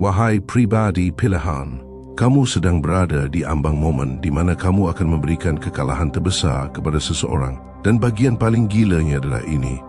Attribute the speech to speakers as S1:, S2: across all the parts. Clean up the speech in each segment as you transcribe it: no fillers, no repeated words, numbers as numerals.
S1: Wahai pribadi pilihan, kamu sedang berada di ambang momen di mana kamu akan memberikan kekalahan terbesar kepada seseorang. Dan bagian paling gilanya adalah ini,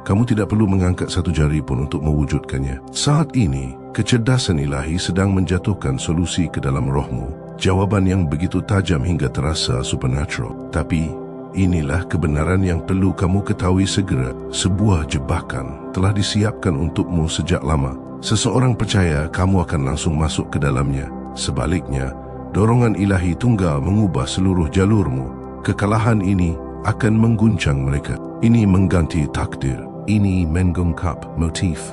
S1: kamu tidak perlu mengangkat satu jari pun untuk mewujudkannya. Saat ini, kecerdasan ilahi sedang menjatuhkan solusi ke dalam rohmu. Jawaban yang begitu tajam hingga terasa supernatural. Tapi, inilah kebenaran yang perlu kamu ketahui segera. Sebuah jebakan telah disiapkan untukmu sejak lama. Seseorang percaya kamu akan langsung masuk ke dalamnya. Sebaliknya, dorongan ilahi tunggal mengubah seluruh jalurmu. Kekalahan ini akan mengguncang mereka. Ini mengganti takdir. Ini mengungkap motif.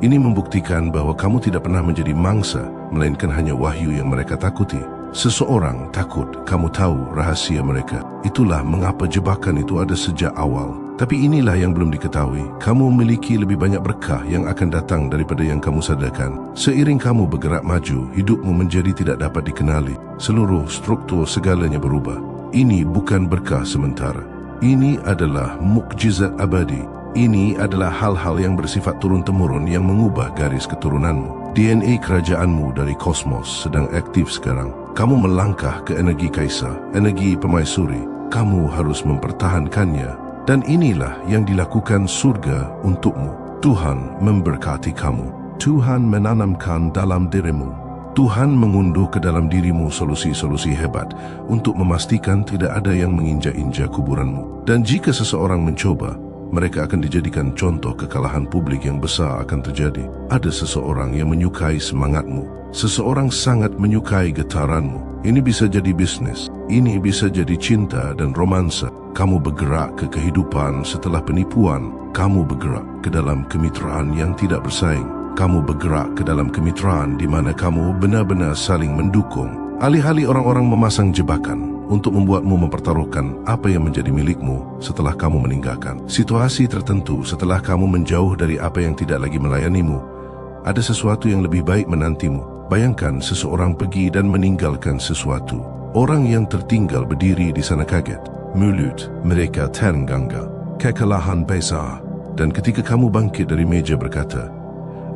S1: Ini membuktikan bahwa kamu tidak pernah menjadi mangsa, melainkan hanya wahyu yang mereka takuti. Seseorang takut kamu tahu rahasia mereka. Itulah mengapa jebakan itu ada sejak awal. Tapi inilah yang belum diketahui. Kamu memiliki lebih banyak berkah yang akan datang daripada yang kamu sadarkan. Seiring kamu bergerak maju, hidupmu menjadi tidak dapat dikenali. Seluruh struktur segalanya berubah. Ini bukan berkah sementara. Ini adalah mukjizat abadi. Ini adalah hal-hal yang bersifat turun-temurun yang mengubah garis keturunanmu. DNA kerajaanmu dari kosmos sedang aktif sekarang. Kamu melangkah ke energi kaisar, energi permaisuri. Kamu harus mempertahankannya. Dan inilah yang dilakukan surga untukmu. Tuhan memberkati kamu. Tuhan menanamkan dalam dirimu. Tuhan mengunduh ke dalam dirimu solusi-solusi hebat untuk memastikan tidak ada yang menginjak-injak kuburanmu. Dan jika seseorang mencoba, mereka akan dijadikan contoh kekalahan publik yang besar akan terjadi. Ada seseorang yang menyukai semangatmu. Seseorang sangat menyukai getaranmu. Ini bisa jadi bisnis. Ini bisa jadi cinta dan romansa. Kamu bergerak ke kehidupan setelah penipuan. Kamu bergerak ke dalam kemitraan yang tidak bersaing. Kamu bergerak ke dalam kemitraan di mana kamu benar-benar saling mendukung. Alih-alih orang-orang memasang jebakan untuk membuatmu mempertaruhkan apa yang menjadi milikmu setelah kamu meninggalkan situasi tertentu, setelah kamu menjauh dari apa yang tidak lagi melayanimu, ada sesuatu yang lebih baik menantimu. Bayangkan seseorang pergi dan meninggalkan sesuatu. Orang yang tertinggal berdiri di sana kaget. Mulut mereka terenggangga. Kekalahan besar. Dan ketika kamu bangkit dari meja berkata,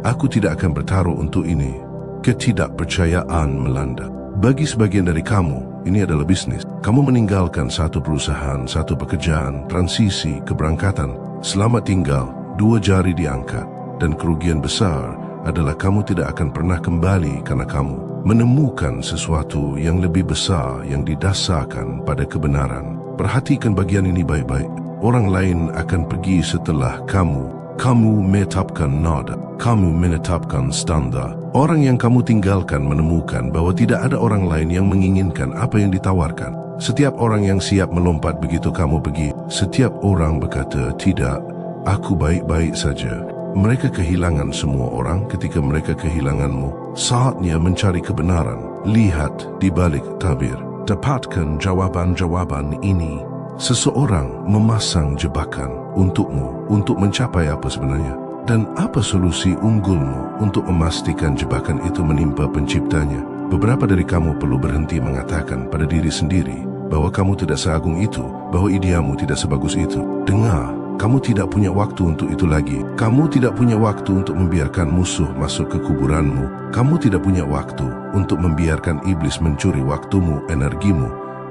S1: "Aku tidak akan bertaruh untuk ini." Ketidakpercayaan melanda. Bagi sebagian dari kamu, ini adalah bisnis. Kamu meninggalkan satu perusahaan, satu pekerjaan, transisi, keberangkatan. Selamat tinggal, 2 jari diangkat. Dan kerugian besar adalah kamu tidak akan pernah kembali karena kamu menemukan sesuatu yang lebih besar yang didasarkan pada kebenaran. Perhatikan bagian ini baik-baik. Orang lain akan pergi setelah kamu. Kamu menetapkan nada. Kamu menetapkan standar. Orang yang kamu tinggalkan menemukan bahwa tidak ada orang lain yang menginginkan apa yang ditawarkan. Setiap orang yang siap melompat begitu kamu pergi. Setiap orang berkata, "Tidak, aku baik-baik saja." Mereka kehilangan semua orang ketika mereka kehilanganmu. Saatnya mencari kebenaran. Lihat di balik tabir. Dapatkan jawaban-jawaban ini. Seseorang memasang jebakan untukmu untuk mencapai apa sebenarnya? Dan apa solusi unggulmu untuk memastikan jebakan itu menimpa penciptanya? Beberapa dari kamu perlu berhenti mengatakan pada diri sendiri bahwa kamu tidak seagung itu, bahwa ideamu tidak sebagus itu. Dengar, kamu tidak punya waktu untuk itu lagi. Kamu tidak punya waktu untuk membiarkan musuh masuk ke kuburanmu. Kamu tidak punya waktu untuk membiarkan iblis mencuri waktumu, energimu.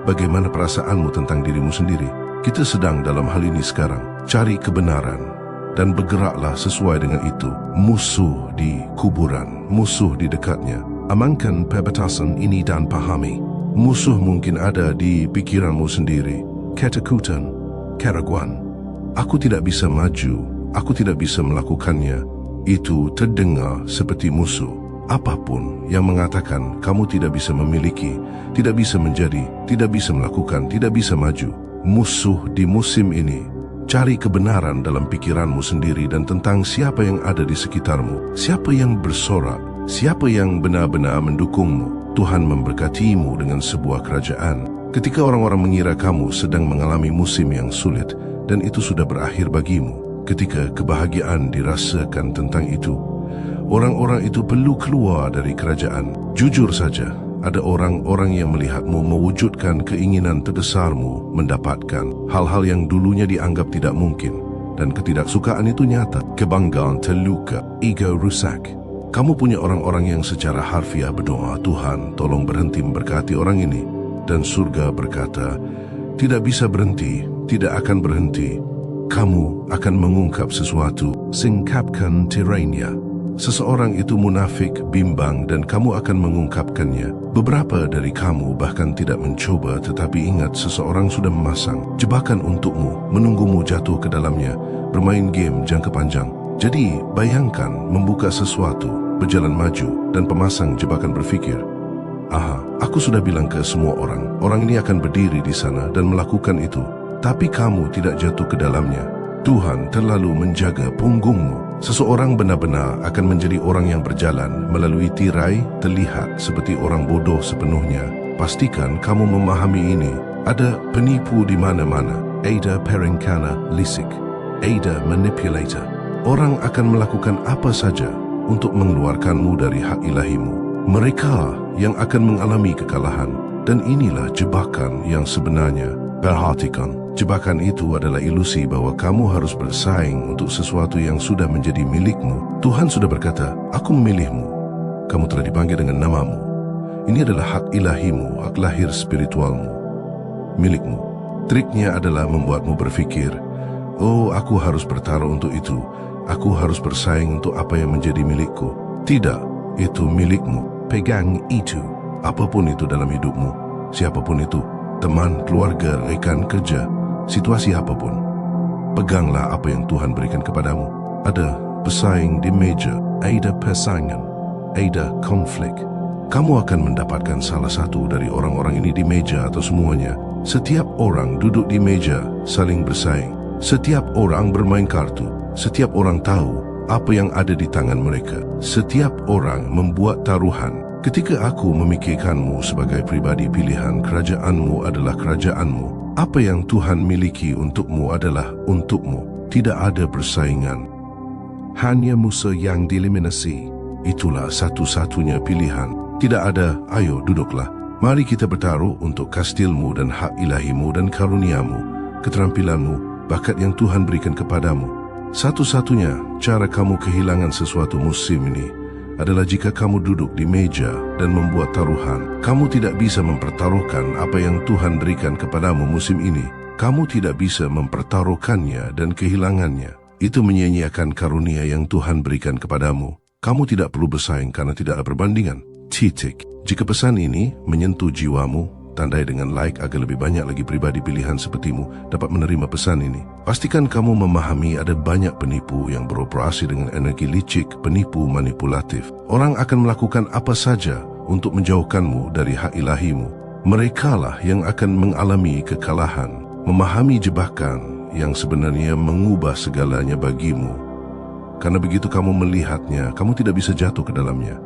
S1: Bagaimana perasaanmu tentang dirimu sendiri? Kita sedang dalam hal ini sekarang. Cari kebenaran dan bergeraklah sesuai dengan itu. Musuh di kuburan, musuh di dekatnya. Amankan perbatasan ini dan pahami. Musuh mungkin ada di pikiranmu sendiri. Ketakutan, keraguan. Aku tidak bisa maju, aku tidak bisa melakukannya. Itu terdengar seperti musuh. Apapun yang mengatakan kamu tidak bisa memiliki, tidak bisa menjadi, tidak bisa melakukan, tidak bisa maju. Musuh di musim ini. Cari kebenaran dalam pikiranmu sendiri dan tentang siapa yang ada di sekitarmu. Siapa yang bersorak, siapa yang benar-benar mendukungmu. Tuhan memberkatimu dengan sebuah kerajaan. Ketika orang-orang mengira kamu sedang mengalami musim yang sulit dan itu sudah berakhir bagimu, ketika kebahagiaan dirasakan tentang itu, orang-orang itu perlu keluar dari kerajaan. Jujur saja, ada orang-orang yang melihatmu mewujudkan keinginan terbesarmu, mendapatkan hal-hal yang dulunya dianggap tidak mungkin. Dan ketidaksukaan itu nyata. Kebanggaan terluka, ego rusak. Kamu punya orang-orang yang secara harfiah berdoa, Tuhan, tolong berhenti memberkati orang ini. Dan surga berkata, tidak bisa berhenti, tidak akan berhenti. Kamu akan mengungkap sesuatu, singkapkan tirainya. Seseorang itu munafik, bimbang, dan kamu akan mengungkapkannya. Beberapa dari kamu bahkan tidak mencoba, tetapi ingat seseorang sudah memasang jebakan untukmu, menunggumu jatuh ke dalamnya, bermain game jangka panjang. Jadi, bayangkan membuka sesuatu, berjalan maju, dan pemasang jebakan berfikir, aha, aku sudah bilang ke semua orang ini akan berdiri di sana dan melakukan itu, tapi kamu tidak jatuh ke dalamnya. Tuhan terlalu menjaga punggungmu. Seseorang benar-benar akan menjadi orang yang berjalan melalui tirai terlihat seperti orang bodoh sepenuhnya. Pastikan kamu memahami ini. Ada penipu di mana-mana. Ada perencana licik. Ada manipulator. Orang akan melakukan apa saja untuk mengeluarkanmu dari hak ilahimu. Mereka yang akan mengalami kekalahan. Dan inilah jebakan yang sebenarnya. Perhatikan, jebakan itu adalah ilusi bahwa kamu harus bersaing untuk sesuatu yang sudah menjadi milikmu. Tuhan sudah berkata, aku memilihmu. Kamu telah dipanggil dengan namamu. Ini adalah hak ilahimu, hak lahir spiritualmu, milikmu. Triknya adalah membuatmu berpikir, oh, aku harus bertaruh untuk itu. Aku harus bersaing untuk apa yang menjadi milikku. Tidak, itu milikmu. Pegang itu. Apapun itu dalam hidupmu, siapapun itu, teman, keluarga, rekan kerja, situasi apapun. Peganglah apa yang Tuhan berikan kepadamu. Ada pesaing di meja, ada persaingan, ada konflik. Kamu akan mendapatkan salah satu dari orang-orang ini di meja atau semuanya. Setiap orang duduk di meja saling bersaing. Setiap orang bermain kartu. Setiap orang tahu apa yang ada di tangan mereka. Setiap orang membuat taruhan. Ketika aku memikirkanmu sebagai pribadi pilihan, kerajaanmu adalah kerajaanmu. Apa yang Tuhan miliki untukmu adalah untukmu. Tidak ada persaingan. Hanya musuh yang dieliminasi. Itulah satu-satunya pilihan. Tidak ada, ayo duduklah. Mari kita bertaruh untuk kastilmu dan hak ilahimu dan karuniamu, keterampilanmu, bakat yang Tuhan berikan kepadamu. Satu-satunya cara kamu kehilangan sesuatu musim ini adalah jika kamu duduk di meja dan membuat taruhan. Kamu tidak bisa mempertaruhkan apa yang Tuhan berikan kepadamu musim ini. Kamu tidak bisa mempertaruhkannya dan kehilangannya. Itu menyia-nyiakan karunia yang Tuhan berikan kepadamu. Kamu tidak perlu bersaing karena tidak ada perbandingan. Titik. Jika pesan ini menyentuh jiwamu, tandai dengan like agar lebih banyak lagi pribadi pilihan sepertimu dapat menerima pesan ini. Pastikan kamu memahami ada banyak penipu yang beroperasi dengan energi licik, penipu manipulatif. Orang akan melakukan apa saja untuk menjauhkanmu dari hak ilahimu. Merekalah yang akan mengalami kekalahan, memahami jebakan yang sebenarnya mengubah segalanya bagimu. Karena begitu kamu melihatnya, kamu tidak bisa jatuh ke dalamnya.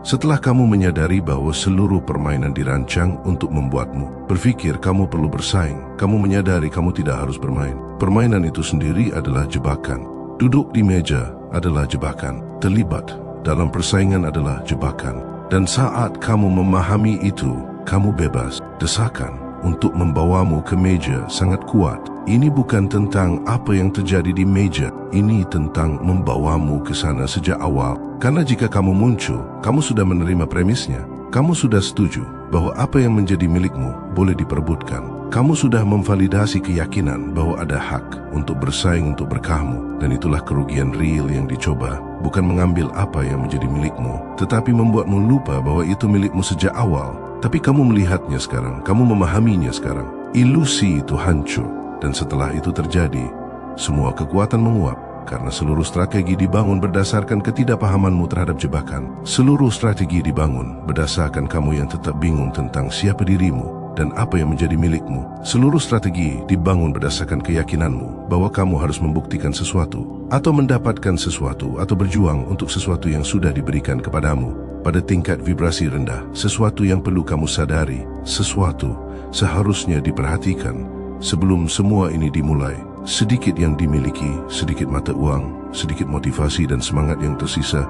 S1: Setelah kamu menyadari bahwa seluruh permainan dirancang untuk membuatmu berpikir kamu perlu bersaing, kamu menyadari kamu tidak harus bermain. Permainan itu sendiri adalah jebakan. Duduk di meja adalah jebakan. Terlibat dalam persaingan adalah jebakan. Dan saat kamu memahami itu, kamu bebas. Desakan untuk membawamu ke meja sangat kuat. Ini bukan tentang apa yang terjadi di meja. Ini tentang membawamu ke sana sejak awal. Karena jika kamu muncul, kamu sudah menerima premisnya. Kamu sudah setuju bahwa apa yang menjadi milikmu boleh diperebutkan. Kamu sudah memvalidasi keyakinan bahwa ada hak untuk bersaing untuk berkahmu. Dan itulah kerugian real yang dicoba. Bukan mengambil apa yang menjadi milikmu, tetapi membuatmu lupa bahwa itu milikmu sejak awal. Tapi kamu melihatnya sekarang, kamu memahaminya sekarang. Ilusi itu hancur. Dan setelah itu terjadi, semua kekuatan menguap. Karena seluruh strategi dibangun berdasarkan ketidakpahamanmu terhadap jebakan. Seluruh strategi dibangun berdasarkan kamu yang tetap bingung tentang siapa dirimu dan apa yang menjadi milikmu. Seluruh strategi dibangun berdasarkan keyakinanmu bahwa kamu harus membuktikan sesuatu, atau mendapatkan sesuatu, atau berjuang untuk sesuatu yang sudah diberikan kepadamu. Pada tingkat vibrasi rendah, sesuatu yang perlu kamu sadari, sesuatu seharusnya diperhatikan. Sebelum semua ini dimulai, sedikit yang dimiliki, sedikit mata uang, sedikit motivasi dan semangat yang tersisa,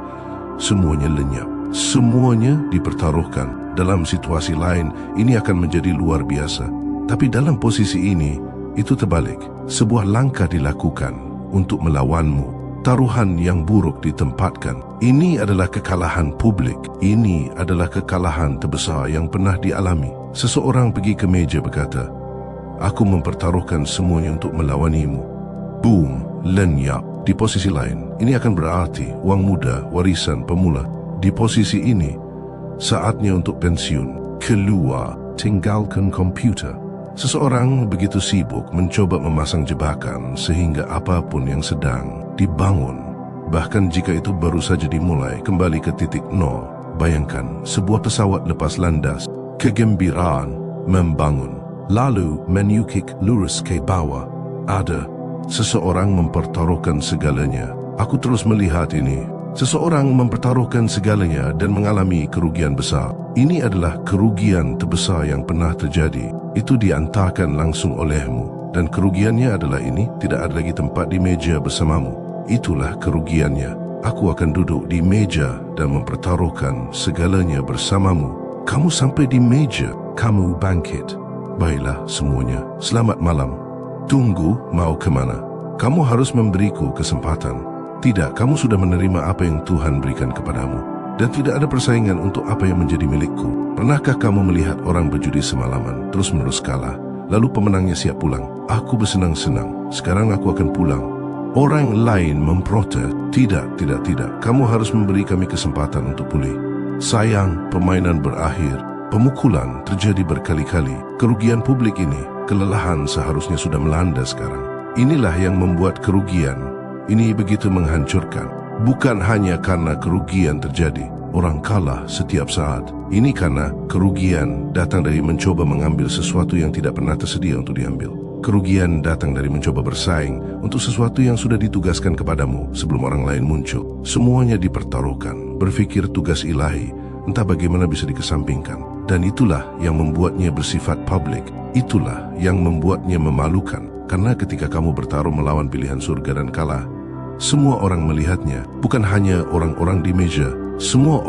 S1: semuanya lenyap. Semuanya dipertaruhkan. Dalam situasi lain, ini akan menjadi luar biasa. Tapi dalam posisi ini, itu terbalik. Sebuah langkah dilakukan untuk melawanmu. Pertaruhan yang buruk ditempatkan. Ini adalah kekalahan publik. Ini adalah kekalahan terbesar yang pernah dialami. Seseorang pergi ke meja berkata, "Aku mempertaruhkan semuanya untuk melawanimu." Boom, lenyap. Di posisi lain, ini akan berarti wang muda, warisan pemula. Di posisi ini, saatnya untuk pensiun. Keluar, tinggalkan komputer. Seseorang begitu sibuk mencoba memasang jebakan sehingga apapun yang sedang dibangun, bahkan jika itu baru saja dimulai, kembali ke titik nol. Bayangkan sebuah pesawat lepas landas, kegembiraan membangun, lalu menyukik lurus ke bawah. Ada seseorang mempertaruhkan segalanya. Aku terus melihat ini. Seseorang mempertaruhkan segalanya dan mengalami kerugian besar. Ini adalah kerugian terbesar yang pernah terjadi. Itu diantarkan langsung olehmu. Dan kerugiannya adalah ini, tidak ada lagi tempat di meja bersamamu. Itulah kerugiannya. Aku akan duduk di meja dan mempertaruhkan segalanya bersamamu. Kamu sampai di meja, kamu bangkit. Baiklah semuanya, selamat malam. Tunggu, mau kemana? Kamu harus memberiku kesempatan. Tidak, kamu sudah menerima apa yang Tuhan berikan kepadamu. Dan tidak ada persaingan untuk apa yang menjadi milikku. Pernahkah kamu melihat orang berjudi semalaman, terus-menerus kalah, lalu pemenangnya siap pulang? Aku bersenang-senang, sekarang aku akan pulang. Orang lain memprotes, tidak. Kamu harus memberi kami kesempatan untuk pulih. Sayang, permainan berakhir. Pemukulan terjadi berkali-kali. Kerugian publik ini, kelelahan seharusnya sudah melanda sekarang. Inilah yang membuat kerugian ini begitu menghancurkan. Bukan hanya karena kerugian terjadi, orang kalah setiap saat. Ini karena kerugian datang dari mencoba mengambil sesuatu yang tidak pernah tersedia untuk diambil. Kerugian datang dari mencoba bersaing untuk sesuatu yang sudah ditugaskan kepadamu sebelum orang lain muncul. Semuanya dipertaruhkan, berpikir tugas ilahi, entah bagaimana bisa dikesampingkan. Dan itulah yang membuatnya bersifat publik. Itulah yang membuatnya memalukan. Karena ketika kamu bertarung melawan pilihan surga dan kalah, semua orang melihatnya, bukan hanya orang-orang di meja. Semua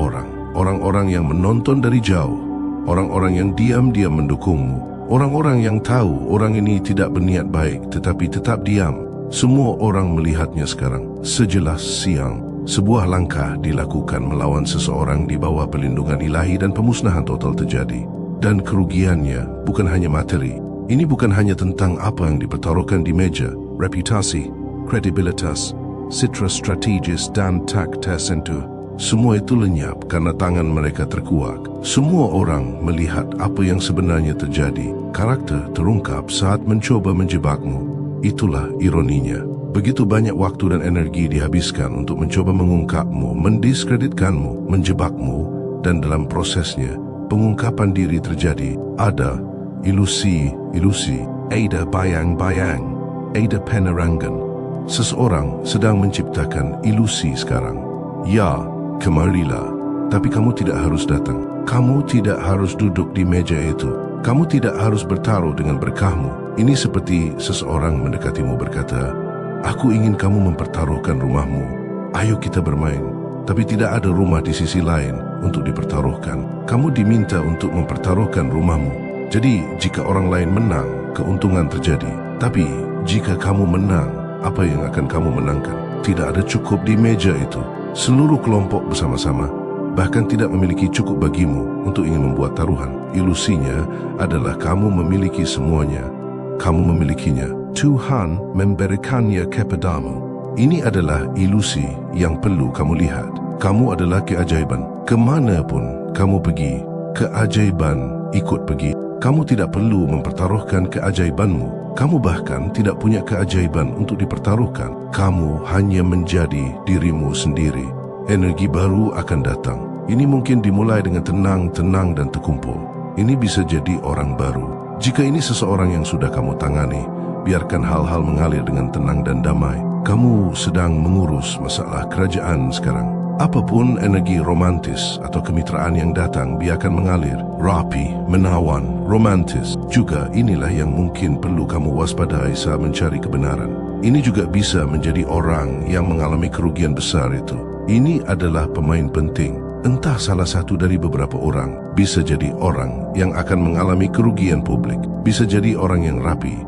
S1: orang-orang yang menonton dari jauh, orang-orang yang diam-diam mendukungmu, orang-orang yang tahu orang ini tidak berniat baik tetapi tetap diam. Semua orang melihatnya sekarang, sejelas siang. Sebuah langkah dilakukan melawan seseorang di bawah perlindungan ilahi dan pemusnahan total terjadi. Dan kerugiannya bukan hanya materi. Ini bukan hanya tentang apa yang dipertaruhkan di meja, reputasi, kredibilitas, citra strategis dan tak tersentuh. Semua itu lenyap karena tangan mereka terkuak. Semua orang melihat apa yang sebenarnya terjadi. Karakter terungkap saat mencoba menjebakmu. Itulah ironinya. Begitu banyak waktu dan energi dihabiskan untuk mencoba mengungkapmu, mendiskreditkanmu, menjebakmu, dan dalam prosesnya pengungkapan diri terjadi. Ada ilusi, ada bayang-bayang, ada penerangan. Seseorang sedang menciptakan ilusi sekarang. Ya, kemarilah. Tapi kamu tidak harus datang. Kamu tidak harus duduk di meja itu. Kamu tidak harus bertaruh dengan berkahmu. Ini seperti seseorang mendekatimu berkata, "Aku ingin kamu mempertaruhkan rumahmu. Ayo kita bermain." Tapi tidak ada rumah di sisi lain untuk dipertaruhkan. Kamu diminta untuk mempertaruhkan rumahmu. Jadi, jika orang lain menang, keuntungan terjadi. Tapi, jika kamu menang, apa yang akan kamu menangkan? Tidak ada cukup di meja itu. Seluruh kelompok bersama-sama bahkan tidak memiliki cukup bagimu untuk ingin membuat taruhan. Ilusinya adalah kamu memiliki semuanya. Kamu memilikinya. Tuhan memberikannya kepadamu. Ini adalah ilusi yang perlu kamu lihat. Kamu adalah keajaiban. Kemanapun kamu pergi, keajaiban ikut pergi. Kamu tidak perlu mempertaruhkan keajaibanmu. Kamu bahkan tidak punya keajaiban untuk dipertaruhkan. Kamu hanya menjadi dirimu sendiri. Energi baru akan datang. Ini mungkin dimulai dengan tenang dan terkumpul. Ini bisa jadi orang baru. Jika ini seseorang yang sudah kamu tangani, biarkan hal-hal mengalir dengan tenang dan damai. Kamu sedang mengurus masalah kerajaan sekarang. Apapun energi romantis atau kemitraan yang datang, biarkan mengalir. Rapi, menawan, romantis. Juga inilah yang mungkin perlu kamu waspadai saat mencari kebenaran. Ini juga bisa menjadi orang yang mengalami kerugian besar itu. Ini adalah pemain penting. Entah salah satu dari beberapa orang. Bisa jadi orang yang akan mengalami kerugian publik. Bisa jadi orang yang rapi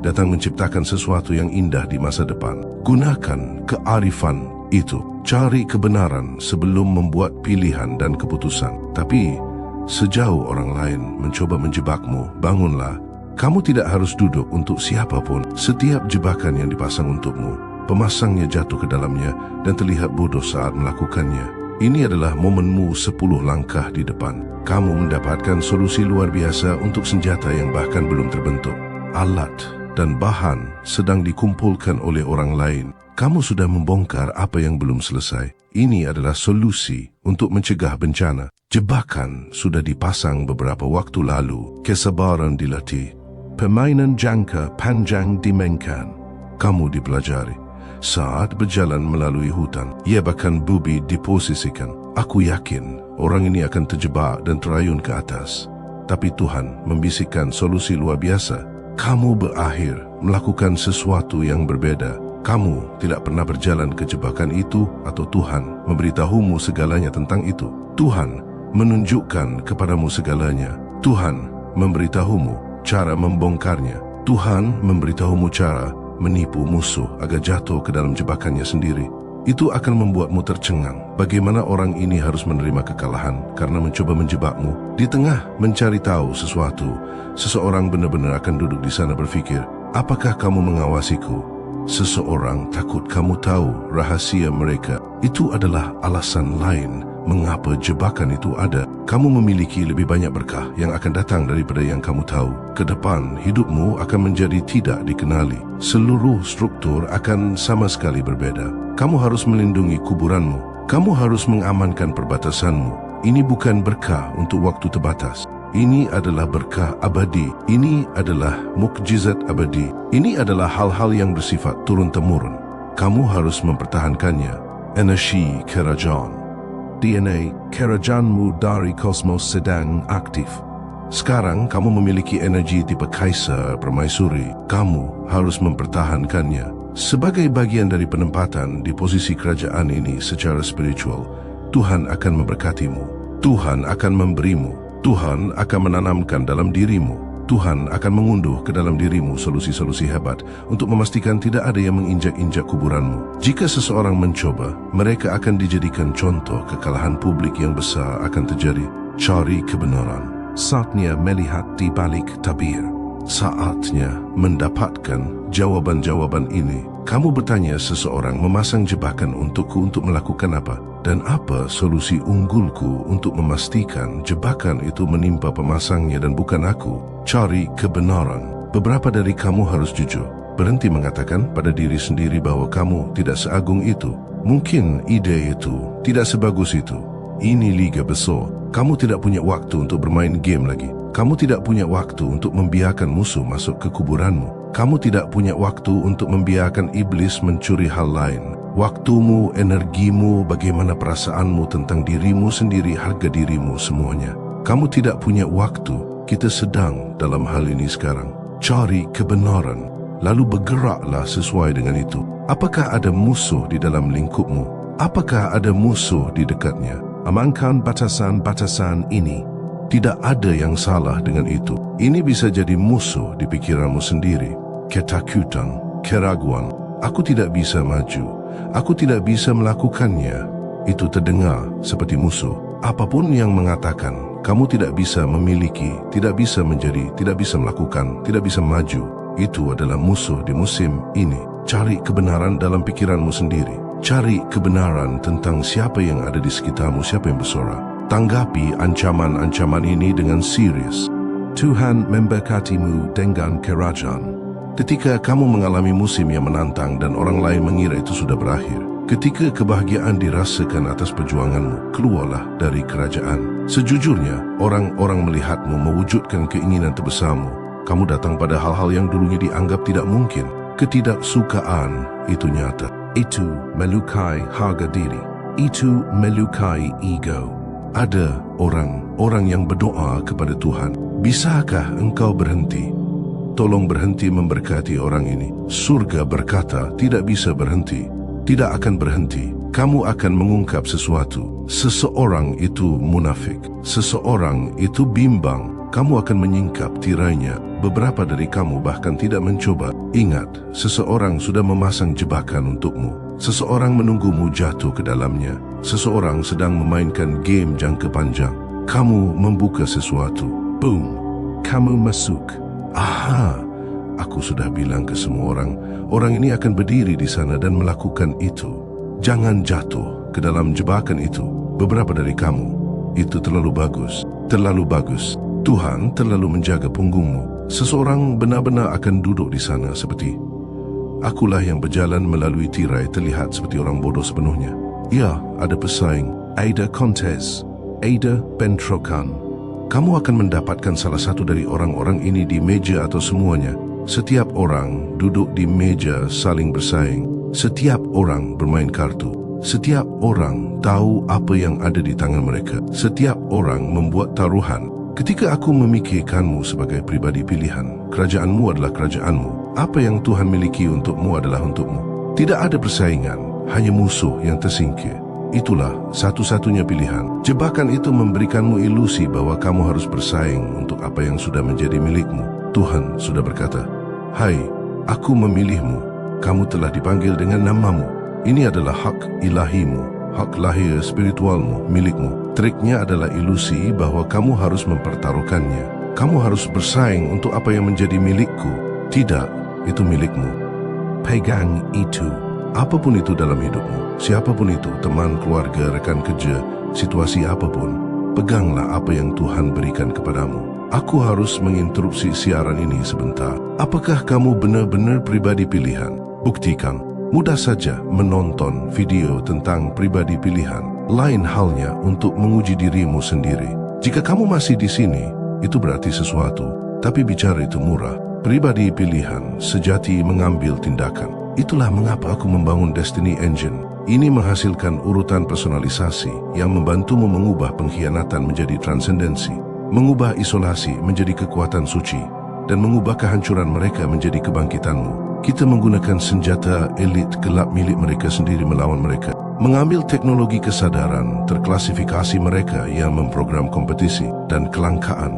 S1: datang menciptakan sesuatu yang indah di masa depan. Gunakan kearifan itu. Cari kebenaran sebelum membuat pilihan dan keputusan. Tapi sejauh orang lain mencoba menjebakmu, bangunlah. Kamu tidak harus duduk untuk siapapun. Setiap jebakan yang dipasang untukmu, pemasangnya jatuh ke dalamnya dan terlihat bodoh saat melakukannya. Ini adalah momenmu 10 langkah di depan. Kamu mendapatkan solusi luar biasa untuk senjata yang bahkan belum terbentuk. Alat dan bahan sedang dikumpulkan oleh orang lain. Kamu sudah membongkar apa yang belum selesai. Ini adalah solusi untuk mencegah bencana. Jebakan sudah dipasang beberapa waktu lalu. Kesabaran dilatih. Permainan jangka panjang dimainkan. Kamu dipelajari. Saat berjalan melalui hutan, ia bahkan bubi diposisikan. Aku yakin orang ini akan terjebak dan terayun ke atas. Tapi Tuhan membisikkan solusi luar biasa. Kamu berakhir melakukan sesuatu yang berbeda. Kamu tidak pernah berjalan ke jebakan itu atau Tuhan memberitahumu segalanya tentang itu. Tuhan menunjukkan kepadamu segalanya. Tuhan memberitahumu cara membongkarnya. Tuhan memberitahumu cara menipu musuh agar jatuh ke dalam jebakannya sendiri. Itu akan membuatmu tercengang. Bagaimana orang ini harus menerima kekalahan karena mencoba menjebakmu. Di tengah mencari tahu sesuatu, seseorang benar-benar akan duduk di sana berfikir, apakah kamu mengawasiku? Seseorang takut kamu tahu rahasia mereka. Itu adalah alasan lain mengapa jebakan itu ada. Kamu memiliki lebih banyak berkah yang akan datang daripada yang kamu tahu. Ke depan, hidupmu akan menjadi tidak dikenali. Seluruh struktur akan sama sekali berbeda. Kamu harus melindungi kuburanmu. Kamu harus mengamankan perbatasanmu. Ini bukan berkah untuk waktu terbatas. Ini adalah berkah abadi. Ini adalah mukjizat abadi. Ini adalah hal-hal yang bersifat turun-temurun. Kamu harus mempertahankannya. Energi kerajaan. DNA kerajaanmu dari kosmos sedang aktif. Sekarang kamu memiliki energi tipe Kaisar Permaisuri. Kamu harus mempertahankannya. Sebagai bagian dari penempatan di posisi kerajaan ini secara spiritual, Tuhan akan memberkatimu. Tuhan akan memberimu. Tuhan akan menanamkan dalam dirimu. Tuhan akan mengunduh ke dalam dirimu solusi-solusi hebat untuk memastikan tidak ada yang menginjak-injak kuburanmu. Jika seseorang mencoba, mereka akan dijadikan contoh kekalahan publik yang besar akan terjadi. Cari kebenaran. Saatnya melihat di balik tabir. Saatnya mendapatkan jawaban-jawaban ini. Kamu bertanya seseorang memasang jebakan untukku untuk melakukan apa? Dan apa solusi unggulku untuk memastikan jebakan itu menimpa pemasangnya dan bukan aku? Cari kebenaran. Beberapa dari kamu harus jujur. Berhenti mengatakan pada diri sendiri bahwa kamu tidak seagung itu. Mungkin ide itu tidak sebagus itu. Ini liga besar. Kamu tidak punya waktu untuk bermain game lagi. Kamu tidak punya waktu untuk membiarkan musuh masuk ke kuburanmu. Kamu tidak punya waktu untuk membiarkan iblis mencuri hal lain. Waktumu, energimu, bagaimana perasaanmu tentang dirimu sendiri, harga dirimu, semuanya. Kamu tidak punya waktu. Kita sedang dalam hal ini sekarang. Cari kebenaran, lalu bergeraklah sesuai dengan itu. Apakah ada musuh di dalam lingkupmu? Apakah ada musuh di dekatnya? Amankan batasan-batasan ini. Tidak ada yang salah dengan itu. Ini bisa jadi musuh di pikiranmu sendiri. Ketakutan, keraguan. Aku tidak bisa maju. Aku tidak bisa melakukannya. Itu terdengar seperti musuh. Apapun yang mengatakan, kamu tidak bisa memiliki, tidak bisa menjadi, tidak bisa melakukan, tidak bisa maju. Itu adalah musuh di musim ini. Cari kebenaran dalam pikiranmu sendiri. Cari kebenaran tentang siapa yang ada di sekitarmu, siapa yang bersorak. Tanggapi ancaman-ancaman ini dengan serius. Tuhan memberkatimu dengan kerajaan. Ketika kamu mengalami musim yang menantang dan orang lain mengira itu sudah berakhir, ketika kebahagiaan dirasakan atas perjuanganmu, keluarlah dari kerajaan. Sejujurnya, orang-orang melihatmu mewujudkan keinginan terbesarmu. Kamu datang pada hal-hal yang dulunya dianggap tidak mungkin. Ketidaksukaan itu nyata. Itu melukai harga diri. Itu melukai ego. Ada orang yang berdoa kepada Tuhan, bisakah engkau berhenti? Tolong berhenti memberkati orang ini. Surga berkata, tidak bisa berhenti. Tidak akan berhenti. Kamu akan mengungkap sesuatu. Seseorang itu munafik. Seseorang itu bimbang. kamu akan menyingkap tirainya. Beberapa dari kamu bahkan tidak mencoba. Ingat, seseorang sudah memasang jebakan untukmu. Seseorang menunggumu jatuh ke dalamnya. Seseorang sedang memainkan game jangka panjang. Kamu membuka sesuatu. Boom! Kamu masuk. Aha! Aku sudah bilang ke semua orang, orang ini akan berdiri di sana dan melakukan itu. Jangan jatuh ke dalam jebakan itu. Beberapa dari kamu, itu terlalu bagus. Terlalu bagus. Tuhan terlalu menjaga punggungmu. Seseorang benar-benar akan duduk di sana seperti, akulah yang berjalan melalui tirai terlihat seperti orang bodoh sepenuhnya. Ya, ada pesaing. Ada Contes. Ada Bentrokan. Kamu akan mendapatkan salah satu dari orang-orang ini di meja atau semuanya. Setiap orang duduk di meja saling bersaing. Setiap orang bermain kartu. Setiap orang tahu apa yang ada di tangan mereka. Setiap orang membuat taruhan. Ketika aku memikirkanmu sebagai pribadi pilihan, kerajaanmu adalah kerajaanmu. Apa yang Tuhan miliki untukmu adalah untukmu. Tidak ada persaingan, hanya musuh yang tersingkir. Itulah satu-satunya pilihan. Jebakan itu memberikanmu ilusi bahwa kamu harus bersaing untuk apa yang sudah menjadi milikmu. Tuhan sudah berkata, "Hai, aku memilihmu. Kamu telah dipanggil dengan namamu. Ini adalah hak ilahimu, hak lahir spiritualmu, milikmu." Triknya adalah ilusi bahwa kamu harus mempertaruhkannya. Kamu harus bersaing untuk apa yang menjadi milikku. Tidak, itu milikmu. Pegang itu. Apapun itu dalam hidupmu, siapapun itu, teman, keluarga, rekan kerja, situasi apapun, peganglah apa yang Tuhan berikan kepadamu. Aku harus menginterupsi siaran ini sebentar. Apakah kamu benar-benar pribadi pilihan? Buktikan. Mudah saja menonton video tentang pribadi pilihan. Lain halnya untuk menguji dirimu sendiri. Jika kamu masih di sini, itu berarti sesuatu. Tapi bicara itu murah. Pribadi pilihan sejati mengambil tindakan. Itulah mengapa aku membangun Destiny Engine. Ini menghasilkan urutan personalisasi yang membantumu mengubah pengkhianatan menjadi transendensi, mengubah isolasi menjadi kekuatan suci, dan mengubah kehancuran mereka menjadi kebangkitanmu. Kita menggunakan senjata elit gelap milik mereka sendiri melawan mereka. Mengambil teknologi kesadaran terklasifikasi mereka yang memprogram kompetisi dan kelangkaan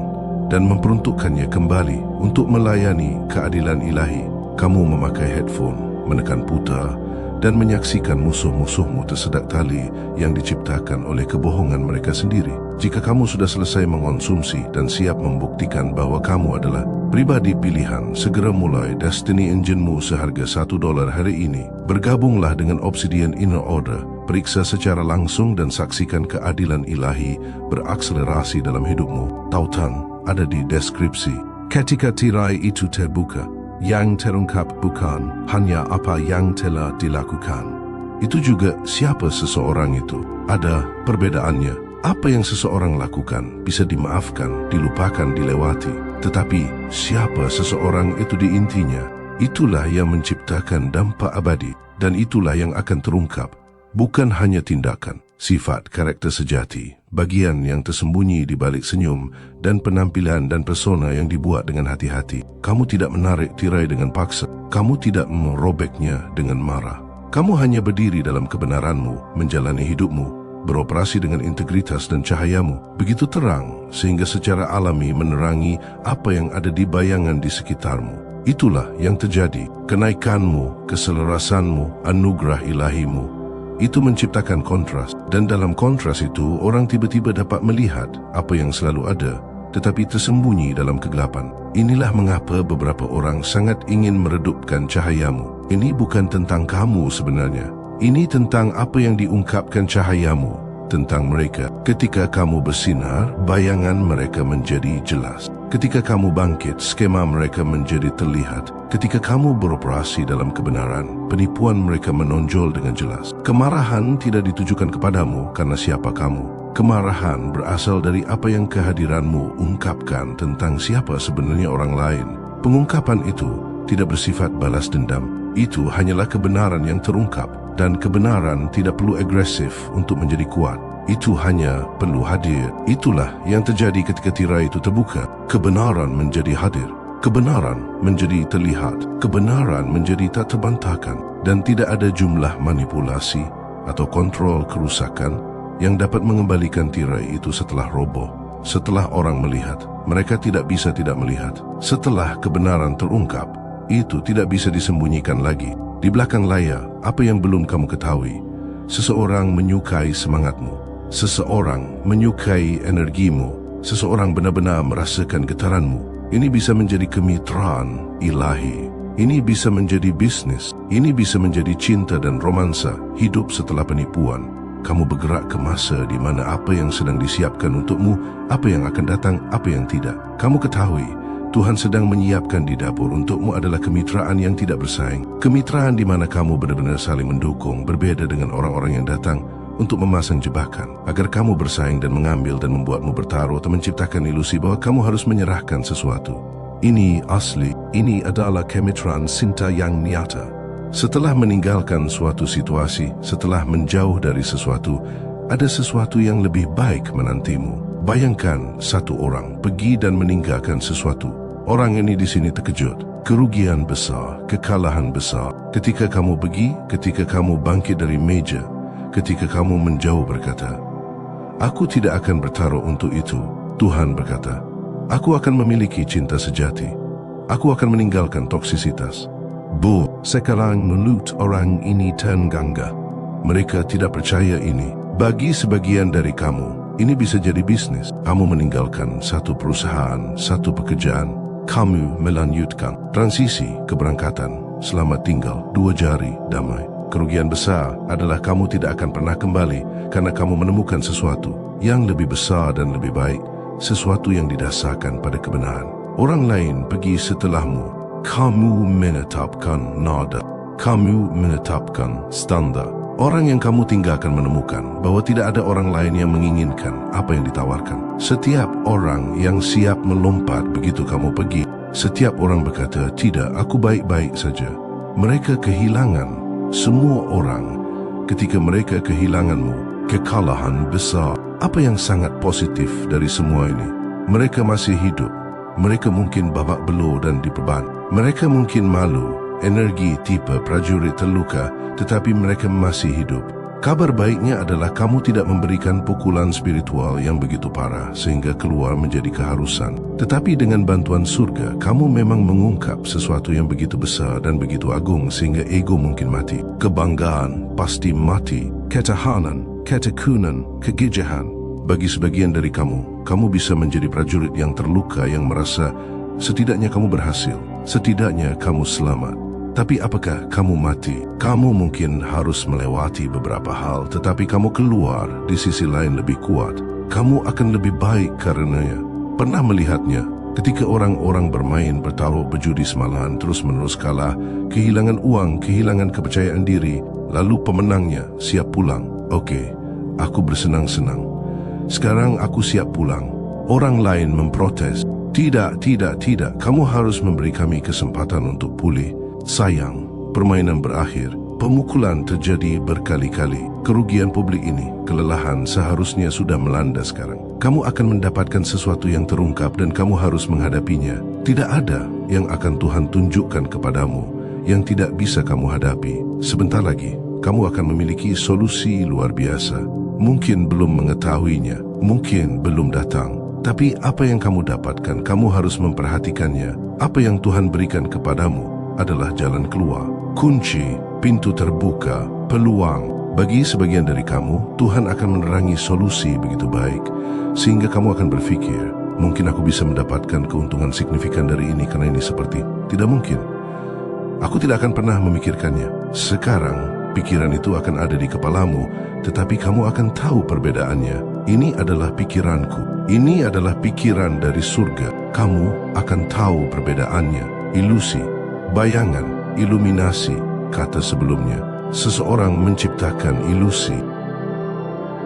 S1: dan memperuntukkannya kembali untuk melayani keadilan ilahi. Kamu memakai headphone, menekan putar, dan menyaksikan musuh-musuhmu tersedak tali yang diciptakan oleh kebohongan mereka sendiri. Jika kamu sudah selesai mengonsumsi dan siap membuktikan bahwa kamu adalah pribadi pilihan, segera mulai Destiny Engine-mu seharga $1 hari ini. Bergabunglah dengan Obsidian Inner Order. Periksa secara langsung dan saksikan keadilan ilahi berakselerasi dalam hidupmu. Tautan ada di deskripsi. Ketika tirai itu terbuka, yang terungkap bukan hanya apa yang telah dilakukan. Itu juga siapa seseorang itu. Ada perbedaannya. Apa yang seseorang lakukan bisa dimaafkan, dilupakan, dilewati. Tetapi siapa seseorang itu di intinya, itulah yang menciptakan dampak abadi. Dan itulah yang akan terungkap. Bukan hanya tindakan, sifat, karakter sejati, bagian yang tersembunyi di balik senyum, dan penampilan dan persona yang dibuat dengan hati-hati. Kamu tidak menarik tirai dengan paksa. Kamu tidak merobeknya dengan marah. Kamu hanya berdiri dalam kebenaranmu, menjalani hidupmu, beroperasi dengan integritas dan cahayamu. Begitu terang, sehingga secara alami menerangi apa yang ada di bayangan di sekitarmu. Itulah yang terjadi. Kenaikanmu, keselarasanmu, anugerah ilahimu. Itu menciptakan kontras, dan dalam kontras itu orang tiba-tiba dapat melihat apa yang selalu ada, tetapi tersembunyi dalam kegelapan. Inilah mengapa beberapa orang sangat ingin meredupkan cahayamu. Ini bukan tentang kamu sebenarnya. Ini tentang apa yang diungkapkan cahayamu, tentang mereka. Ketika kamu bersinar, bayangan mereka menjadi jelas. Ketika kamu bangkit, skema mereka menjadi terlihat. Ketika kamu beroperasi dalam kebenaran, penipuan mereka menonjol dengan jelas. Kemarahan tidak ditujukan kepadamu karena siapa kamu. Kemarahan berasal dari apa yang kehadiranmu ungkapkan tentang siapa sebenarnya orang lain. Pengungkapan itu tidak bersifat balas dendam. Itu hanyalah kebenaran yang terungkap, dan kebenaran tidak perlu agresif untuk menjadi kuat. Itu hanya perlu hadir. Itulah yang terjadi ketika tirai itu terbuka. Kebenaran menjadi hadir. Kebenaran menjadi terlihat. Kebenaran menjadi tak terbantahkan. Dan tidak ada jumlah manipulasi atau kontrol kerusakan yang dapat mengembalikan tirai itu setelah roboh. Setelah orang melihat, mereka tidak bisa tidak melihat. Setelah kebenaran terungkap, itu tidak bisa disembunyikan lagi. Di belakang layar, apa yang belum kamu ketahui? Seseorang menyukai semangatmu. Seseorang menyukai energimu. Seseorang benar-benar merasakan getaranmu. Ini bisa menjadi kemitraan ilahi. Ini bisa menjadi bisnis. Ini bisa menjadi cinta dan romansa, hidup setelah penipuan. Kamu bergerak ke masa di mana apa yang sedang disiapkan untukmu, apa yang akan datang, apa yang tidak. Kamu ketahui, Tuhan sedang menyiapkan di dapur untukmu adalah kemitraan yang tidak bersaing. Kemitraan di mana kamu benar-benar saling mendukung, berbeda dengan orang-orang yang datang untuk memasang jebakan, agar kamu bersaing dan mengambil dan membuatmu bertaruh atau menciptakan ilusi bahwa kamu harus menyerahkan sesuatu. Ini asli, ini adalah kemitraan cinta yang nyata. Setelah meninggalkan suatu situasi, setelah menjauh dari sesuatu, ada sesuatu yang lebih baik menantimu. Bayangkan satu orang pergi dan meninggalkan sesuatu. Orang ini di sini terkejut. Kerugian besar, kekalahan besar. Ketika kamu pergi, ketika kamu bangkit dari meja, ketika kamu menjauh berkata, "Aku tidak akan bertaruh untuk itu." Tuhan berkata, "Aku akan memiliki cinta sejati. Aku akan meninggalkan toksisitas." Sekarang mulut orang ini tenggangga. Mereka tidak percaya ini. Bagi sebagian dari kamu, ini bisa jadi bisnis. Kamu meninggalkan satu perusahaan, satu pekerjaan. Kamu melanjutkan transisi keberangkatan. Selamat tinggal, 2 jari, damai. Kerugian besar adalah kamu tidak akan pernah kembali karena kamu menemukan sesuatu yang lebih besar dan lebih baik. Sesuatu yang didasarkan pada kebenaran. Orang lain pergi setelahmu. Kamu menetapkan nada. Kamu menetapkan standar. Orang yang kamu tinggalkan menemukan bahwa tidak ada orang lain yang menginginkan apa yang ditawarkan. Setiap orang yang siap melompat begitu kamu pergi. Setiap orang berkata, "Tidak, aku baik-baik saja." Mereka kehilangan. Semua orang, ketika mereka kehilanganmu, kekalahan besar. Apa yang sangat positif dari semua ini? Mereka masih hidup. Mereka mungkin babak belur dan diperban. Mereka mungkin malu, energi tipe prajurit terluka, tetapi mereka masih hidup. Kabar baiknya adalah kamu tidak memberikan pukulan spiritual yang begitu parah sehingga keluar menjadi keharusan. Tetapi dengan bantuan surga, kamu memang mengungkap sesuatu yang begitu besar dan begitu agung sehingga ego mungkin mati. Kebanggaan pasti mati. Ketahanan, ketekunan, kegigihan. Bagi sebagian dari kamu, kamu bisa menjadi prajurit yang terluka yang merasa setidaknya kamu berhasil, setidaknya kamu selamat. Tapi apakah kamu mati? Kamu mungkin harus melewati beberapa hal, tetapi kamu keluar di sisi lain lebih kuat. Kamu akan lebih baik karenanya. Pernah melihatnya ketika orang-orang bermain bertaruh berjudi semalam terus-menerus kalah, kehilangan uang, kehilangan kepercayaan diri, lalu pemenangnya siap pulang. Oke, aku bersenang-senang. Sekarang aku siap pulang. Orang lain memprotes. Tidak, kamu harus memberi kami kesempatan untuk pulih. Sayang, permainan berakhir. Pemukulan terjadi berkali-kali. Kerugian publik ini, kelelahan seharusnya sudah melanda sekarang. Kamu akan mendapatkan sesuatu yang terungkap dan kamu harus menghadapinya. Tidak ada yang akan Tuhan tunjukkan kepadamu yang tidak bisa kamu hadapi. Sebentar lagi, kamu akan memiliki solusi luar biasa. Mungkin belum mengetahuinya, mungkin belum datang. Tapi apa yang kamu dapatkan, kamu harus memperhatikannya. Apa yang Tuhan berikan kepadamu adalah jalan keluar, kunci, pintu terbuka, peluang. Bagi sebagian dari kamu, Tuhan akan menerangi solusi begitu baik, sehingga kamu akan berpikir, mungkin aku bisa mendapatkan keuntungan signifikan dari ini karena ini seperti. Tidak mungkin. Aku tidak akan pernah memikirkannya. Sekarang, pikiran itu akan ada di kepalamu, tetapi kamu akan tahu perbedaannya. Ini adalah pikiranku. Ini adalah pikiran dari surga. Kamu akan tahu perbedaannya. Ilusi, bayangan, iluminasi, kata sebelumnya. Seseorang menciptakan ilusi.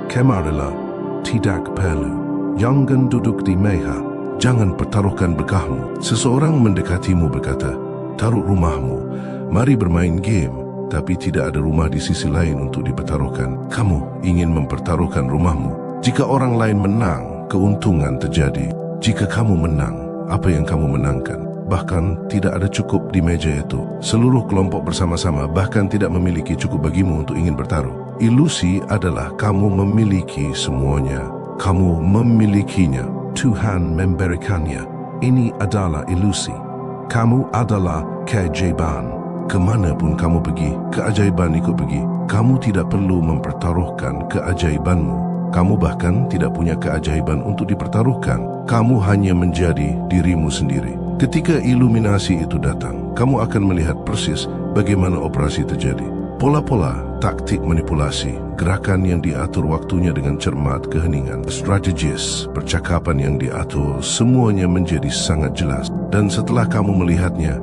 S1: Kemarilah, tidak perlu. Jangan duduk di meja. Jangan pertaruhkan bekahmu. Seseorang mendekatimu berkata, taruh rumahmu. Mari bermain game. Tapi tidak ada rumah di sisi lain untuk dipertaruhkan. Kamu ingin mempertaruhkan rumahmu. Jika orang lain menang, keuntungan terjadi. Jika kamu menang, apa yang kamu menangkan? Bahkan tidak ada cukup di meja itu. Seluruh kelompok bersama-sama bahkan tidak memiliki cukup bagimu untuk ingin bertaruh. Ilusi adalah kamu memiliki semuanya. Kamu memilikinya. Tuhan memberikannya. Ini adalah ilusi. Kamu adalah keajaiban. Kemanapun kamu pergi, keajaiban ikut pergi. Kamu tidak perlu mempertaruhkan keajaibanmu. Kamu bahkan tidak punya keajaiban untuk dipertaruhkan. Kamu hanya menjadi dirimu sendiri. Ketika iluminasi itu datang, kamu akan melihat persis bagaimana operasi terjadi. Pola-pola, taktik manipulasi, gerakan yang diatur waktunya dengan cermat, keheningan, strategis, percakapan yang diatur, semuanya menjadi sangat jelas. Dan setelah kamu melihatnya,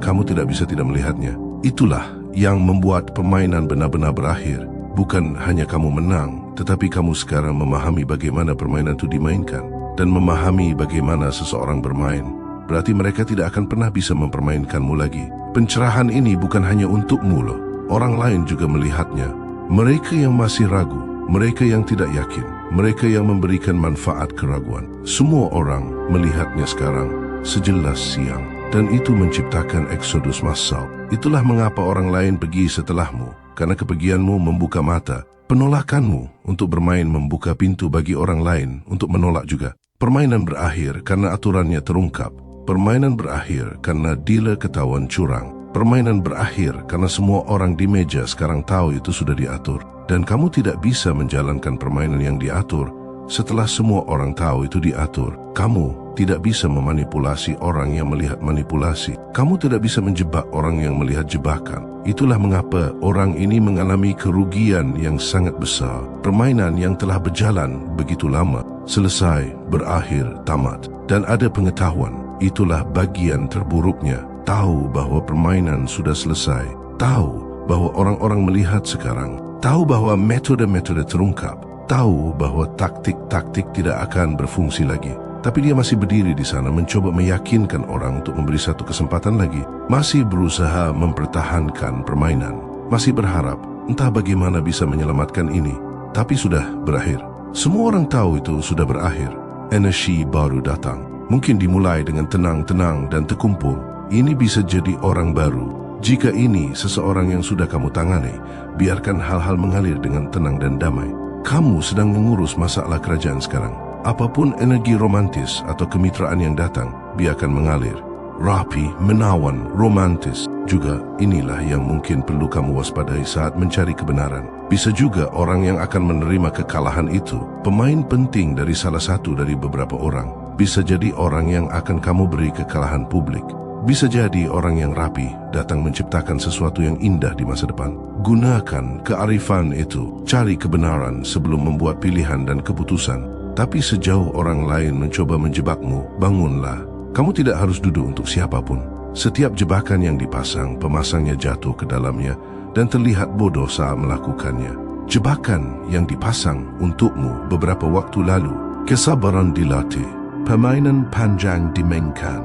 S1: kamu tidak bisa tidak melihatnya. Itulah yang membuat permainan benar-benar berakhir. Bukan hanya kamu menang, tetapi kamu sekarang memahami bagaimana permainan itu dimainkan. Dan memahami bagaimana seseorang bermain. Berarti mereka tidak akan pernah bisa mempermainkanmu lagi. Pencerahan ini bukan hanya untukmu loh. Orang lain juga melihatnya. Mereka yang masih ragu, mereka yang tidak yakin, mereka yang memberikan manfaat keraguan. Semua orang melihatnya sekarang sejelas siang. Dan itu menciptakan eksodus massal. Itulah mengapa orang lain pergi setelahmu. Karena kepergianmu membuka mata. Penolakanmu untuk bermain membuka pintu bagi orang lain untuk menolak juga. Permainan berakhir karena aturannya terungkap. Permainan berakhir karena dealer ketahuan curang. Permainan berakhir karena semua orang di meja sekarang tahu itu sudah diatur. Dan kamu tidak bisa menjalankan permainan yang diatur setelah semua orang tahu itu diatur. Kamu tidak bisa memanipulasi orang yang melihat manipulasi. Kamu tidak bisa menjebak orang yang melihat jebakan. Itulah mengapa orang ini mengalami kerugian yang sangat besar. Permainan yang telah berjalan begitu lama, selesai, berakhir, tamat. Dan ada pengetahuan. Itulah bagian terburuknya. Tahu bahwa permainan sudah selesai. Tahu bahwa orang-orang melihat sekarang. Tahu bahwa metode-metode terungkap. Tahu bahwa taktik-taktik tidak akan berfungsi lagi. Tapi dia masih berdiri di sana mencoba meyakinkan orang untuk memberi satu kesempatan lagi. Masih berusaha mempertahankan permainan. Masih berharap entah bagaimana bisa menyelamatkan ini. Tapi sudah berakhir. Semua orang tahu itu sudah berakhir. Energi baru datang. Mungkin dimulai dengan tenang-tenang dan terkumpul. Ini bisa jadi orang baru. Jika ini seseorang yang sudah kamu tangani, biarkan hal-hal mengalir dengan tenang dan damai. Kamu sedang mengurus masalah kerajaan sekarang. Apapun energi romantis atau kemitraan yang datang, biarkan mengalir. Rapi, menawan, romantis. Juga inilah yang mungkin perlu kamu waspadai saat mencari kebenaran. Bisa juga orang yang akan menerima kekalahan itu, pemain penting dari salah satu dari beberapa orang. Bisa jadi orang yang akan kamu beri kekalahan publik. Bisa jadi orang yang rapi datang menciptakan sesuatu yang indah di masa depan. Gunakan kearifan itu, cari kebenaran sebelum membuat pilihan dan keputusan. Tapi sejauh orang lain mencoba menjebakmu, bangunlah. Kamu tidak harus duduk untuk siapapun. Setiap jebakan yang dipasang, pemasangnya jatuh ke dalamnya dan terlihat bodoh saat melakukannya. Jebakan yang dipasang untukmu beberapa waktu lalu, kesabaran dilatih, permainan panjang dimainkan.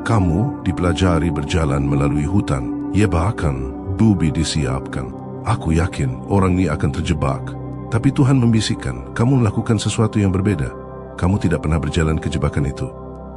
S1: Kamu dipelajari berjalan melalui hutan, ia bahkan bubi disiapkan. Aku yakin orang ini akan terjebak. Tapi Tuhan membisikkan, kamu melakukan sesuatu yang berbeda. Kamu tidak pernah berjalan ke jebakan itu.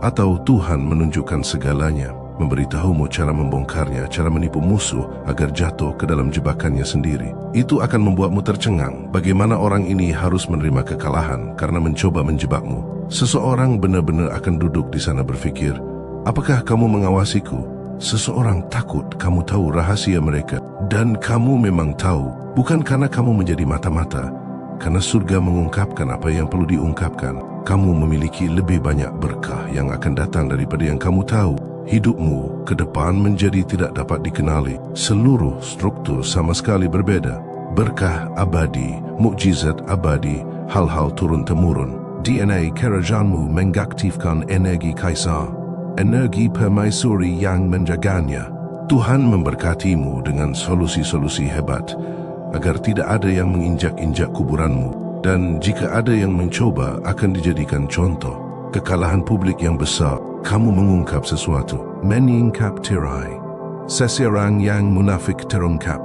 S1: Atau Tuhan menunjukkan segalanya, memberitahumu cara membongkarnya, cara menipu musuh agar jatuh ke dalam jebakannya sendiri. Itu akan membuatmu tercengang bagaimana orang ini harus menerima kekalahan karena mencoba menjebakmu. Seseorang benar-benar akan duduk di sana berfikir, apakah kamu mengawasiku? Seseorang takut kamu tahu rahasia mereka. Dan kamu memang tahu, bukan karena kamu menjadi mata-mata, karena surga mengungkapkan apa yang perlu diungkapkan. Kamu memiliki lebih banyak berkah yang akan datang daripada yang kamu tahu. Hidupmu ke depan menjadi tidak dapat dikenali. Seluruh struktur sama sekali berbeda. Berkah abadi, mukjizat abadi, hal-hal turun-temurun. DNA kerajaanmu mengaktifkan energi kaisar, energi permaisuri yang menjaganya. Tuhan memberkatimu dengan solusi-solusi hebat agar tidak ada yang menginjak-injak kuburanmu. Dan jika ada yang mencoba, akan dijadikan contoh. Kekalahan publik yang besar, kamu mengungkap sesuatu. Menyingkap tirai. Seseorang yang munafik terungkap.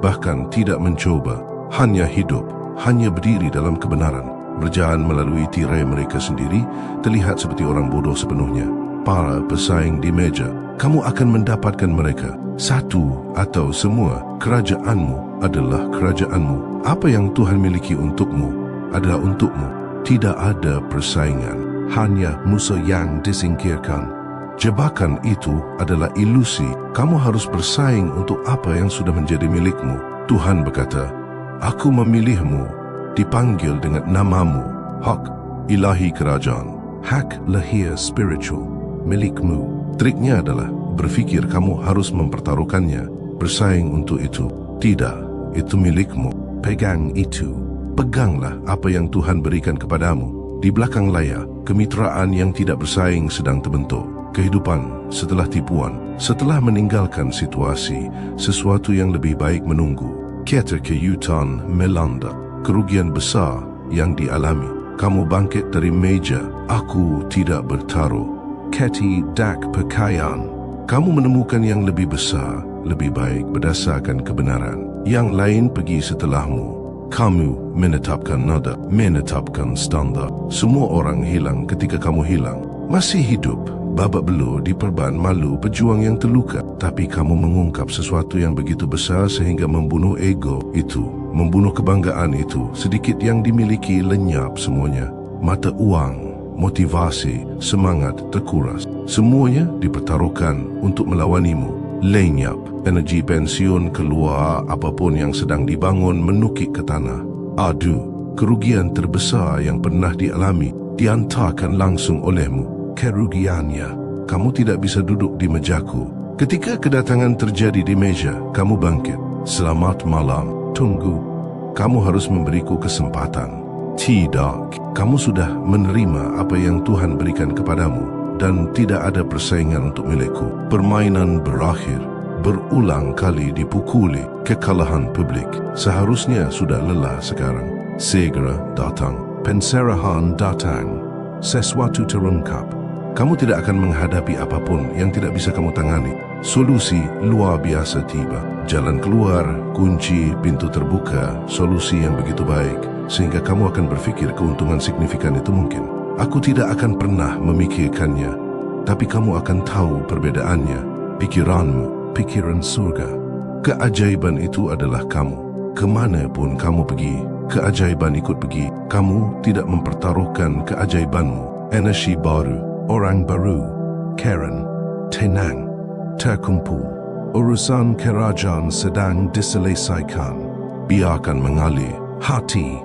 S1: Bahkan tidak mencoba, hanya hidup, hanya berdiri dalam kebenaran. Berjalan melalui tirai mereka sendiri, terlihat seperti orang bodoh sepenuhnya. Para pesaing di meja, kamu akan mendapatkan mereka. Satu atau semua, kerajaanmu adalah kerajaanmu. Apa yang Tuhan miliki untukmu adalah untukmu. Tidak ada persaingan, hanya musuh yang disingkirkan. Jebakan itu adalah ilusi. Kamu harus bersaing untuk apa yang sudah menjadi milikmu. Tuhan berkata, Aku memilihmu, dipanggil dengan namamu, hak ilahi kerajaan, hak lahir spiritual, milikmu. Triknya adalah berfikir kamu harus mempertaruhkannya, bersaing untuk itu. Tidak, itu milikmu. Pegang itu. Peganglah apa yang Tuhan berikan kepadamu. Di belakang layar, kemitraan yang tidak bersaing sedang terbentuk. Kehidupan setelah tipuan, setelah meninggalkan situasi, sesuatu yang lebih baik menunggu. Keterkeyutan melanda, kerugian besar yang dialami. Kamu bangkit dari meja, aku tidak bertaruh. Keti dak pakaian, kamu menemukan yang lebih besar, lebih baik berdasarkan kebenaran. Yang lain pergi setelahmu. Kamu menetapkan nada, menetapkan standar. Semua orang hilang ketika kamu hilang. Masih hidup, babak belur, diperban, malu, pejuang yang terluka. Tapi kamu mengungkap sesuatu yang begitu besar sehingga membunuh ego itu, membunuh kebanggaan itu. Sedikit yang dimiliki lenyap semuanya. Mata uang, motivasi, semangat terkuras. Semuanya dipertaruhkan untuk melawanimu. Lenyap, energi pensiun keluar, apapun yang sedang dibangun menukik ke tanah. Adu, kerugian terbesar yang pernah dialami diantarkan langsung olehmu. Kerugiannya, kamu tidak bisa duduk di mejaku. Ketika kedatangan terjadi di meja, kamu bangkit. Selamat malam, tunggu. Kamu harus memberiku kesempatan. Tidak, kamu sudah menerima apa yang Tuhan berikan kepadamu dan tidak ada persaingan untuk milikku. Permainan berakhir. Berulang kali dipukuli, kekalahan publik. Seharusnya sudah lelah sekarang. Segera datang. Penserahan datang. Sesuatu terungkap. Kamu tidak akan menghadapi apapun yang tidak bisa kamu tangani. Solusi luar biasa tiba. Jalan keluar, kunci, pintu terbuka, solusi yang begitu baik, sehingga kamu akan berfikir keuntungan signifikan itu mungkin. Aku tidak akan pernah memikirkannya, tapi kamu akan tahu perbedaannya. Pikiranmu, pikiran surga. Keajaiban itu adalah kamu. Kemanapun kamu pergi, keajaiban ikut pergi. Kamu tidak mempertaruhkan keajaibanmu. Energi baru. Orang baru, Karen, tenang, terkumpul. Urusan kerajaan sedang diselesaikan. Biarkan mengalir. Hati,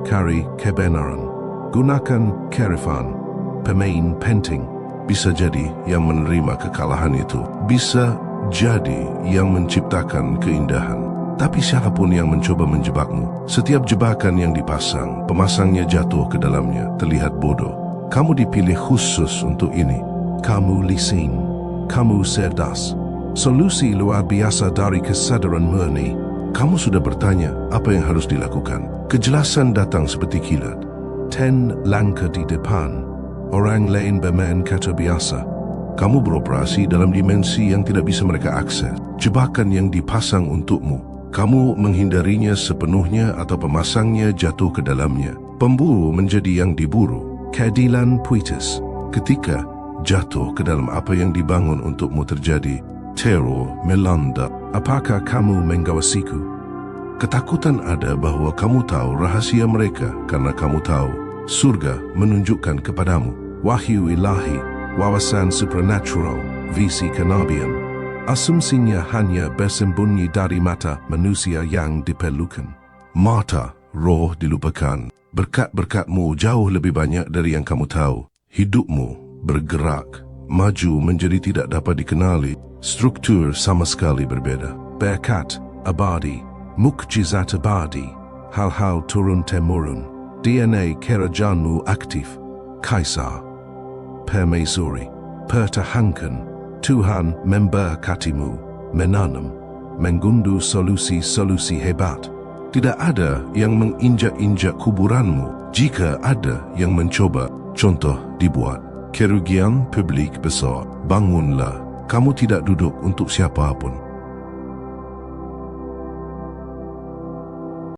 S1: cari kebenaran. Gunakan kearifan. Pemain penting. Bisa jadi yang menerima kekalahan itu. Bisa jadi yang menciptakan keindahan. Tapi siapapun yang mencoba menjebakmu, setiap jebakan yang dipasang, pemasangnya jatuh ke dalamnya, terlihat bodoh. Kamu dipilih khusus untuk ini. Kamu lisin. Kamu cerdas. Solusi luar biasa dari kesadaran murni. Kamu sudah bertanya apa yang harus dilakukan. Kejelasan datang seperti kilat. 10 langkah di depan. Orang lain bermain kata biasa. Kamu beroperasi dalam dimensi yang tidak bisa mereka akses. Jebakan yang dipasang untukmu, kamu menghindarinya sepenuhnya atau pemasangnya jatuh ke dalamnya. Pemburu menjadi yang diburu. Keadilan puitis. Ketika jatuh ke dalam apa yang dibangun untukmu terjadi, teror melanda. Apakah kamu menggawasiku? Ketakutan ada bahwa kamu tahu rahasia mereka karena kamu tahu surga menunjukkan kepadamu wahyu ilahi, wawasan supernatural, visi kenabian. Asumsinya hanya bersembunyi dari mata manusia yang diperlukan. Mata roh dilupakan. Berkat-berkatmu jauh lebih banyak dari yang kamu tahu. Hidupmu bergerak, maju menjadi tidak dapat dikenali. Struktur sama sekali berbeda. Berkat abadi, mukjizat abadi, hal-hal turun-temurun. DNA kerajaanmu aktif. Kaisar, permaisuri, pertahankan. Tuhan memberkatimu, menanam, menggunduh solusi-solusi hebat. Tidak ada yang menginjak-injak kuburanmu. Jika ada yang mencoba, contoh dibuat. Kerugian publik besar. Bangunlah. Kamu tidak duduk untuk siapapun.